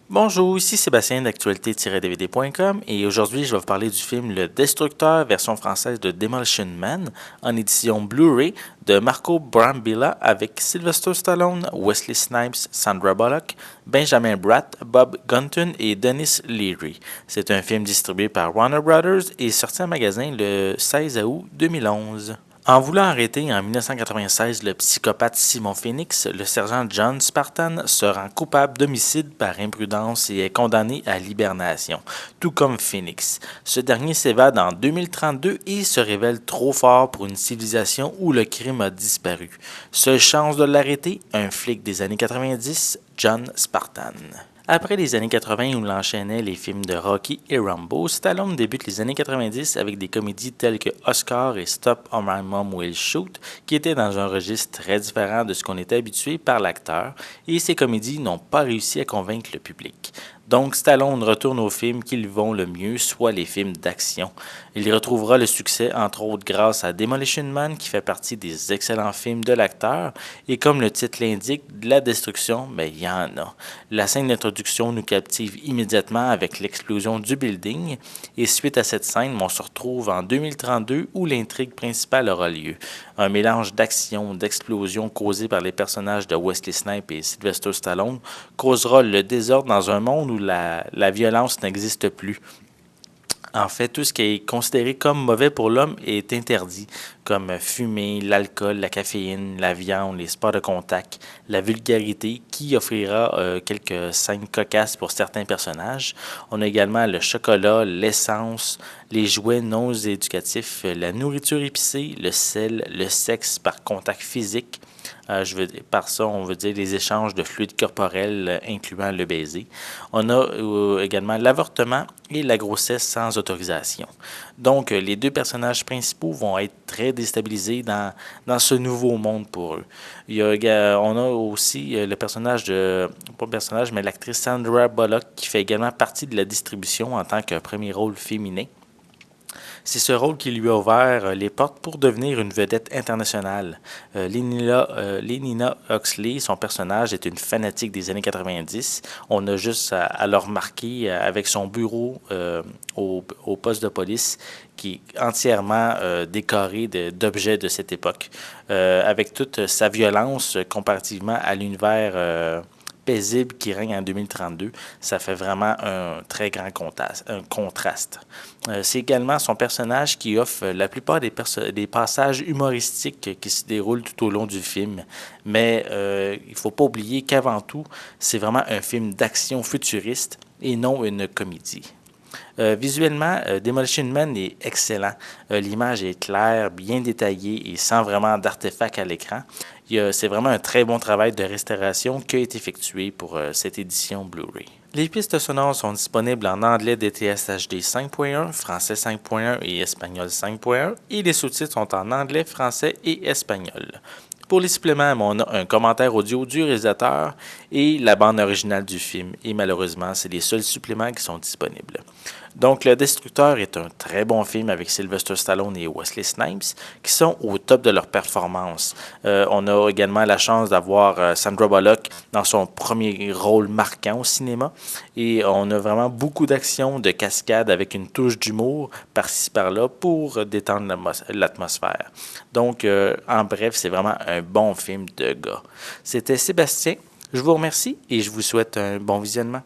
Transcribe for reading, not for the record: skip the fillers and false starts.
Bonjour, ici Sébastien d'actualité-dvd.com et aujourd'hui je vais vous parler du film Le Destructeur, version française de Demolition Man, en édition Blu-ray de Marco Brambilla avec Sylvester Stallone, Wesley Snipes, Sandra Bullock, Benjamin Bratt, Bob Gunton et Dennis Leary. C'est un film distribué par Warner Brothers et sorti en magasin le 16 août 2011. En voulant arrêter en 1996 le psychopathe Simon Phoenix, le sergent John Spartan se rend coupable d'homicide par imprudence et est condamné à l'hibernation, tout comme Phoenix. Ce dernier s'évade en 2032 et se révèle trop fort pour une civilisation où le crime a disparu. Seule chance de l'arrêter, un flic des années 90, John Spartan. Après les années 80 où l'enchaînait les films de Rocky et Rambo, Stallone débute les années 90 avec des comédies telles que Oscar et Stop or My Mom Will Shoot, qui étaient dans un registre très différent de ce qu'on était habitué par l'acteur, et ces comédies n'ont pas réussi à convaincre le public. Donc Stallone retourne aux films qui lui vont le mieux, soit les films d'action. Il y retrouvera le succès entre autres grâce à Demolition Man qui fait partie des excellents films de l'acteur et comme le titre l'indique, de la destruction, mais il y en a. La scène d'introduction nous captive immédiatement avec l'explosion du building et suite à cette scène, on se retrouve en 2032 où l'intrigue principale aura lieu. Un mélange d'action, d'explosion causée par les personnages de Wesley Snipes et Sylvester Stallone causera le désordre dans un monde où la violence n'existe plus. En fait, tout ce qui est considéré comme mauvais pour l'homme est interdit, comme fumer, l'alcool, la caféine, la viande, les sports de contact, la vulgarité, qui offrira quelques scènes cocasses pour certains personnages. On a également le chocolat, l'essence, les jouets non éducatifs, la nourriture épicée, le sel, le sexe par contact physique. Par ça, on veut dire les échanges de fluides corporels, incluant le baiser. On a également l'avortement et la grossesse sans autorisation. Donc, les deux personnages principaux vont être très déstabilisés dans ce nouveau monde pour eux. On a aussi le personnage pas le personnage, mais l'actrice Sandra Bullock qui fait également partie de la distribution en tant que premier rôle féminin. C'est ce rôle qui lui a ouvert les portes pour devenir une vedette internationale. Lenina Huxley, son personnage, est une fanatique des années 90. On a juste à le remarquer avec son bureau au poste de police qui est entièrement décoré d'objets de cette époque, avec toute sa violence comparativement à l'univers paisible qui règne en 2032, ça fait vraiment un très grand contraste. C'est également son personnage qui offre la plupart des passages humoristiques qui se déroulent tout au long du film. Mais il ne faut pas oublier qu'avant tout, c'est vraiment un film d'action futuriste et non une comédie. Visuellement, Demolition Man est excellent. L'image est claire, bien détaillée et sans vraiment d'artefacts à l'écran. C'est vraiment un très bon travail de restauration qui a été effectué pour cette édition Blu-ray. Les pistes sonores sont disponibles en anglais DTS HD 5.1, français 5.1 et espagnol 5.1 et les sous-titres sont en anglais, français et espagnol. Pour les suppléments, on a un commentaire audio du réalisateur et la bande originale du film. Et malheureusement, c'est les seuls suppléments qui sont disponibles. Donc, Le Destructeur est un très bon film avec Sylvester Stallone et Wesley Snipes qui sont au top de leur performance. On a également la chance d'avoir Sandra Bullock dans son premier rôle marquant au cinéma. Et on a vraiment beaucoup d'action, de cascade avec une touche d'humour par-ci par-là pour détendre l'atmosphère. Donc, en bref, c'est vraiment un bon film de gars. C'était Sébastien. Je vous remercie et je vous souhaite un bon visionnement.